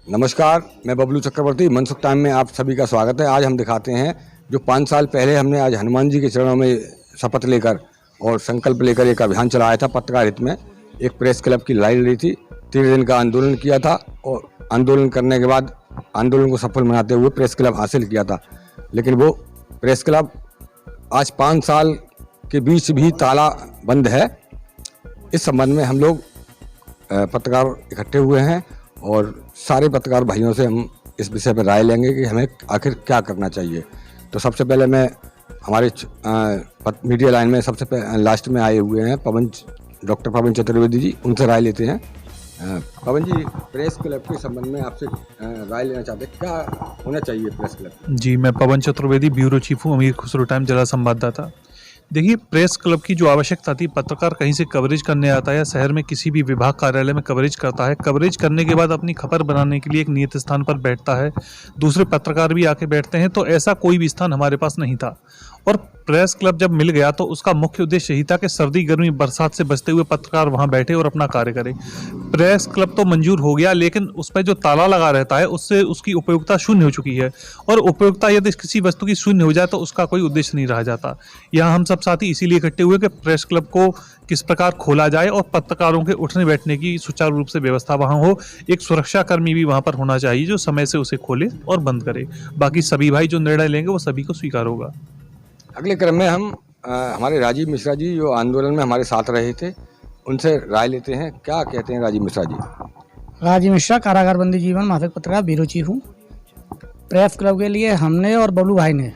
नमस्कार, मैं बबलू चक्रवर्ती। मनसुख टाइम में आप सभी का स्वागत है। आज हम दिखाते हैं जो 5 साल पहले हमने आज हनुमान जी के चरणों में शपथ लेकर और संकल्प लेकर एक अभियान चलाया था। पत्रकार हित में एक प्रेस क्लब की लड़ाई लड़ी थी। 3 दिन का आंदोलन किया था और आंदोलन करने के बाद आंदोलन को सफल बनाते हुए प्रेस क्लब हासिल किया था। लेकिन वो प्रेस क्लब आज 5 साल के बीच भी ताला बंद है। इस संबंध में हम लोग पत्रकार इकट्ठे हुए हैं और सारे पत्रकार भाइयों से हम इस विषय पर राय लेंगे कि हमें आखिर क्या करना चाहिए। तो सबसे पहले मैं हमारे मीडिया लाइन में सबसे लास्ट में आए हुए हैं डॉक्टर पवन चतुर्वेदी जी, उनसे राय लेते हैं। पवन जी, प्रेस क्लब के संबंध में आपसे राय लेना चाहते हैं, क्या होना चाहिए प्रेस क्लब? जी, मैं पवन चतुर्वेदी, ब्यूरो चीफ हूँ, अमीर खुसरो टाइम जिला संवाददाता। देखिए, प्रेस क्लब की जो आवश्यकता थी, पत्रकार कहीं से कवरेज करने आता है या शहर में किसी भी विभाग कार्यालय में कवरेज करता है, कवरेज करने के बाद अपनी खबर बनाने के लिए एक नियत स्थान पर बैठता है, दूसरे पत्रकार भी आके बैठते हैं, तो ऐसा कोई भी स्थान हमारे पास नहीं था। और प्रेस क्लब जब मिल गया तो उसका मुख्य उद्देश्य यही था कि सर्दी गर्मी बरसात से बचते हुए पत्रकार वहां बैठे और अपना कार्य करें। प्रेस क्लब तो मंजूर हो गया, लेकिन उस पर जो ताला लगा रहता है उससे उसकी उपयोगिता शून्य हो चुकी है। और उपयोगिता यदि किसी वस्तु की शून्य हो जाए तो उसका कोई उद्देश्य नहीं रह जाता। यहाँ हम सब साथी इसीलिए इकट्ठे हुए कि प्रेस क्लब को किस प्रकार खोला जाए और पत्रकारों के उठने बैठने की सुचारू रूप से व्यवस्था वहाँ हो। एक सुरक्षा कर्मी भी वहाँ पर होना चाहिए जो समय से उसे खोले और बंद करे। बाकी सभी भाई जो निर्णय लेंगे वो सभी को स्वीकार होगा। अगले क्रम में हम हमारे राजीव मिश्रा जी जो आंदोलन में हमारे साथ रहे थे, उनसे राय लेते हैं। क्या कहते हैं राजीव मिश्रा जी? राजीव मिश्रा, कारागार बंदी जीवन, मासिक पत्रकार, ब्यूरो चीफ हूँ। प्रेस क्लब के लिए हमने और बबलू भाई ने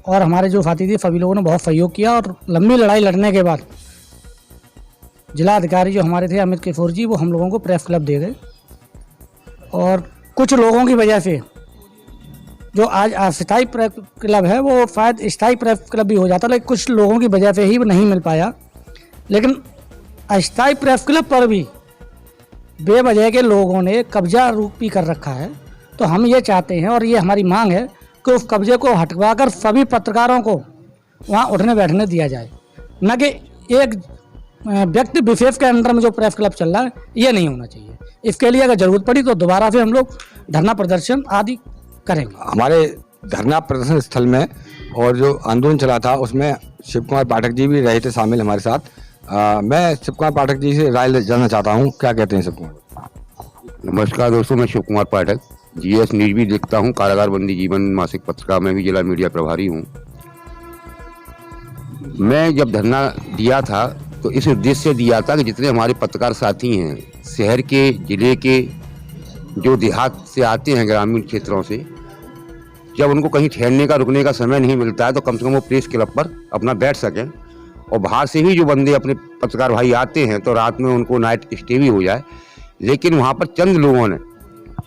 और हमारे जो साथी थे सभी लोगों ने बहुत सहयोग किया और लंबी लड़ाई लड़ने के बाद जिला अधिकारी जो हमारे थे अमित किशोर जी, वो हम लोगों को प्रेस क्लब दे गए। और कुछ लोगों की वजह से जो आज अस्थायी प्रेस क्लब है वो शायद स्थायी प्रेस क्लब भी हो जाता, लेकिन कुछ लोगों की वजह से ही वो नहीं मिल पाया। लेकिन अस्थायी प्रेस क्लब पर भी बेवजह के लोगों ने कब्जा रूपी कर रखा है। तो हम ये चाहते हैं और ये हमारी मांग है कि उस कब्जे को हटवाकर सभी पत्रकारों को वहाँ उठने बैठने दिया जाए, न कि एक व्यक्ति विशेष के अंडर में जो प्रेस क्लब चल रहा है ये नहीं होना चाहिए। इसके लिए अगर जरूरत पड़ी तो दोबारा से हम लोग धरना प्रदर्शन आदि करेंगे। हमारे धरना प्रदर्शन स्थल में और जो आंदोलन चला था उसमें शिव कुमार पाठक जी भी रहे थे शामिल हमारे साथ। मैं शिव कुमार पाठक जी से राय जानना चाहता हूँ, क्या कहते हैं शिव कुमार? नमस्कार दोस्तों, मैं शिव कुमार पाठक, जीएस न्यूज भी देखता हूँ, कारागार बंदी जीवन मासिक पत्रिका में भी जिला मीडिया प्रभारी हूँ। मैं जब धरना दिया था तो इस उद्देश्य से दिया था कि जितने हमारे पत्रकार साथी हैं शहर के, जिले के, जो देहात से आते हैं ग्रामीण क्षेत्रों से, जब उनको कहीं ठहरने का रुकने का समय नहीं मिलता है तो कम से कम वो प्रेस क्लब पर अपना बैठ सकें। और बाहर से ही जो बंदे अपने पत्रकार भाई आते हैं तो रात में उनको नाइट स्टे भी हो जाए। लेकिन वहाँ पर चंद लोगों ने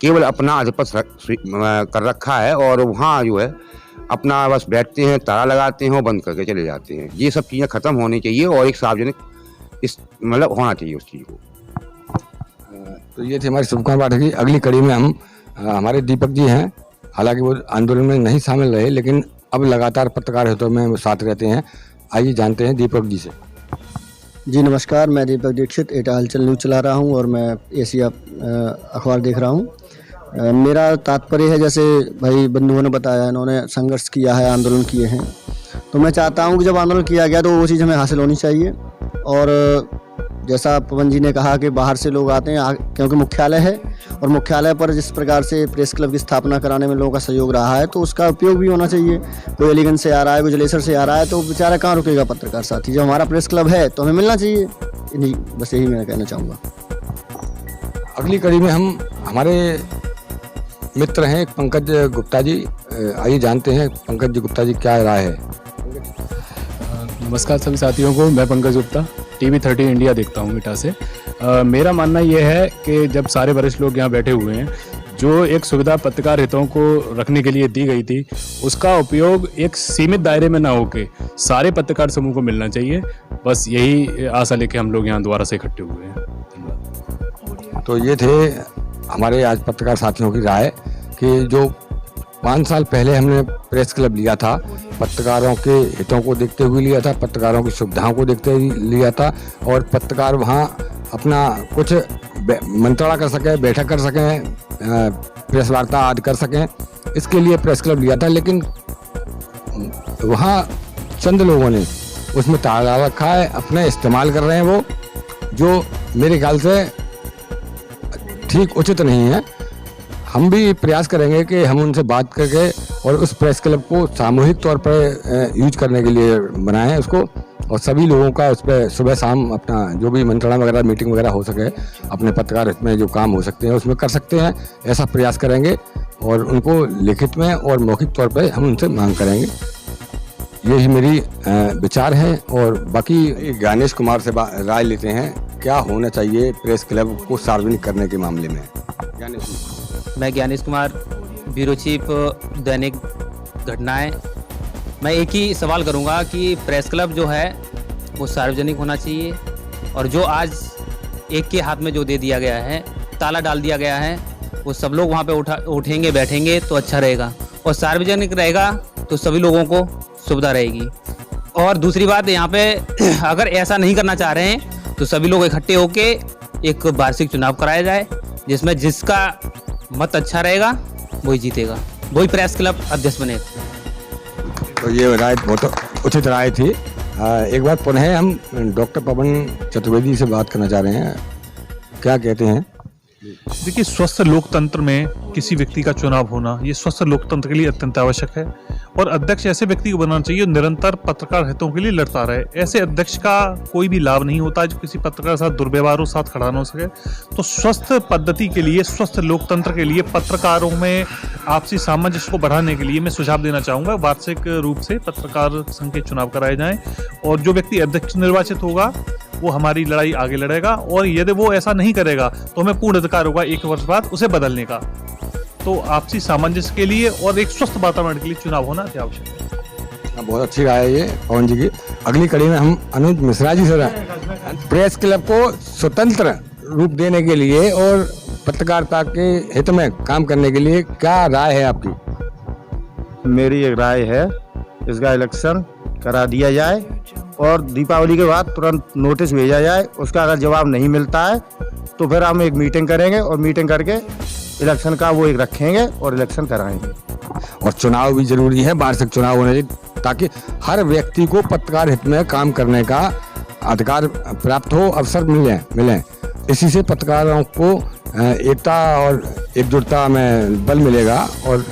केवल अपना आधिपत्य कर रखा है और वहाँ जो है अपना बस बैठते हैं, ताला लगाते हैं और बंद करके चले जाते हैं। ये सब चीज़ें ख़त्म होनी चाहिए और एक सार्वजनिक मतलब होना चाहिए उस चीज़ को। तो ये थे हमारे शिव कुमार पाठक जी। अगली कड़ी में हम हमारे दीपक जी हैं, हालांकि वो आंदोलन में नहीं शामिल रहे लेकिन अब लगातार पत्रकार हितों में साथ रहते हैं। आइए जानते हैं दीपक जी से। जी नमस्कार, मैं दीपक दीक्षित एटा हलचल न्यूज़ चला रहा हूं और मैं एशिया अखबार देख रहा हूं। मेरा तात्पर्य है, जैसे भाई बंधुओं ने बताया, इन्होंने संघर्ष किया है, आंदोलन किए हैं, तो मैं चाहता हूं कि जब आंदोलन किया गया तो वो चीज़ हमें हासिल होनी चाहिए। और जैसा पवन जी ने कहा कि बाहर से लोग आते हैं क्योंकि मुख्यालय है और मुख्यालय पर जिस प्रकार से प्रेस क्लब की स्थापना कराने में लोगों का सहयोग रहा है तो उसका उपयोग भी होना चाहिए। कोई अलीगंज से आ रहा है, कोई जलेसर से आ रहा है, तो बेचारा कहाँ रुकेगा पत्रकार साथी? जब हमारा प्रेस क्लब है तो हमें मिलना चाहिए। नहीं, बस यही मैं कहना चाहूँगा। अगली कड़ी में हम हमारे मित्र हैं पंकज गुप्ता जी। आइए जानते हैं पंकज गुप्ता जी क्या राय है। नमस्कार सभी साथियों को, मैं पंकज गुप्ता, TV30 इंडिया देखता हूँ इटा से। मेरा मानना ये है कि जब सारे वरिष्ठ लोग यहाँ बैठे हुए हैं, जो एक सुविधा पत्रकार हितों को रखने के लिए दी गई थी, उसका उपयोग एक सीमित दायरे में ना होके सारे पत्रकार समूह को मिलना चाहिए। बस यही आशा लेके हम लोग यहाँ दोबारा से इकट्ठे हुए हैं। तो ये थे हमारे आज पत्रकार साथियों की राय कि जो 5 साल पहले हमने प्रेस क्लब लिया था, पत्रकारों के हितों को देखते हुए लिया था, पत्रकारों की सुविधाओं को देखते हुए लिया था और पत्रकार वहाँ अपना कुछ मंत्रणा कर सकें, बैठक कर सकें, प्रेस वार्ता आदि कर सकें, इसके लिए प्रेस क्लब लिया था। लेकिन वहाँ चंद लोगों ने उसमें ताला रखा है, अपने इस्तेमाल कर रहे हैं वो, जो मेरे ख्याल से ठीक उचित नहीं है। हम भी प्रयास करेंगे कि हम उनसे बात करके और उस प्रेस क्लब को सामूहिक तौर पर यूज करने के लिए बनाएं उसको, और सभी लोगों का उस पर सुबह शाम अपना जो भी मंत्रणा वगैरह मीटिंग वगैरह हो सके, अपने पत्रकार हित में जो काम हो सकते हैं उसमें कर सकते हैं, ऐसा प्रयास करेंगे और उनको लिखित में और मौखिक तौर पर हम उनसे मांग करेंगे। यही मेरी विचार है। और बाकी ज्ञानेश कुमार से राय लेते हैं, क्या होना चाहिए प्रेस क्लब को सार्वजनिक करने के मामले में। मैं ज्ञानेश कुमार, ब्यूरो चीफ दैनिक घटनाएं। मैं एक ही सवाल करूंगा कि प्रेस क्लब जो है वो सार्वजनिक होना चाहिए, और जो आज एक के हाथ में जो दे दिया गया है, ताला डाल दिया गया है, वो सब लोग वहां पे उठेंगे बैठेंगे तो अच्छा रहेगा, और सार्वजनिक रहेगा तो सभी लोगों को सुविधा रहेगी। और दूसरी बात, यहाँ पे अगर ऐसा नहीं करना चाह रहे हैं तो सभी लोग इकट्ठे होके एक वार्षिक चुनाव कराया जाए, जिसमें जिसका मत अच्छा रहेगा वही जीतेगा, वही प्रेस क्लब अध्यक्ष बनेगा। तो ये राय बहुत उचित राय थी। एक बार पुनः हम डॉक्टर पवन चतुर्वेदी से बात करना चाह रहे हैं, क्या कहते हैं। देखिए, स्वस्थ लोकतंत्र में किसी व्यक्ति का चुनाव होना ये स्वस्थ लोकतंत्र के लिए अत्यंत आवश्यक है, और अध्यक्ष ऐसे व्यक्ति को बनाना चाहिए जो निरंतर पत्रकार हितों के लिए लड़ता रहे। ऐसे अध्यक्ष का कोई भी लाभ नहीं होता जो किसी पत्रकार के साथ दुर्व्यवहार हो, साथ खड़ा न हो सके। तो स्वस्थ पद्धति के लिए, स्वस्थ लोकतंत्र के लिए, पत्रकारों में आपसी सामंजस्य को बढ़ाने के लिए मैं सुझाव देना चाहूँगा, वार्षिक रूप से पत्रकार संघ के चुनाव कराए जाएं, और जो व्यक्ति अध्यक्ष निर्वाचित होगा वो हमारी लड़ाई आगे लड़ेगा, और यदि वो ऐसा नहीं करेगा तो हमें पूर्ण अधिकार होगा 1 वर्ष बाद उसे बदलने का। तो आपसी सामंजस्य के लिए और एक स्वस्थ वातावरण के लिए चुनाव होना अति आवश्यक है। बहुत अच्छी राय है ये पवन जी की। अगली कड़ी में हम अनुज मिश्रा जी से प्रेस क्लब को स्वतंत्र रूप देने के लिए और पत्रकारिता के हित में काम करने के लिए क्या राय है आपकी। मेरी एक राय है, इसका इलेक्शन करा दिया जाए और दीपावली के बाद तुरंत नोटिस भेजा जाए। उसका अगर जवाब नहीं मिलता है तो फिर हम एक मीटिंग करेंगे और मीटिंग करके इलेक्शन का वो एक रखेंगे और इलेक्शन कराएंगे। और चुनाव भी जरूरी है, वार्षिक चुनाव होने चाहिए ताकि हर व्यक्ति को पत्रकार हित में काम करने का अधिकार प्राप्त हो, अवसर मिले। इसी से पत्रकारों को एकता और एकजुटता में बल मिलेगा, और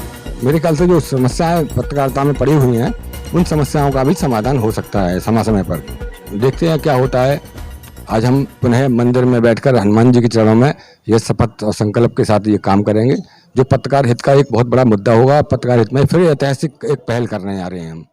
मेरे ख्याल से जो समस्याएं पत्रकारिता में पड़ी हुई हैं उन समस्याओं का भी समाधान हो सकता है समय समय पर। देखते हैं क्या होता है। आज हम पुनः मंदिर में बैठकर हनुमान जी के चरणों में ये शपथ और संकल्प के साथ ये काम करेंगे, जो पत्रकार हित का एक बहुत बड़ा मुद्दा होगा। पत्रकार हित में फिर ऐतिहासिक एक पहल करने आ रहे हैं हम।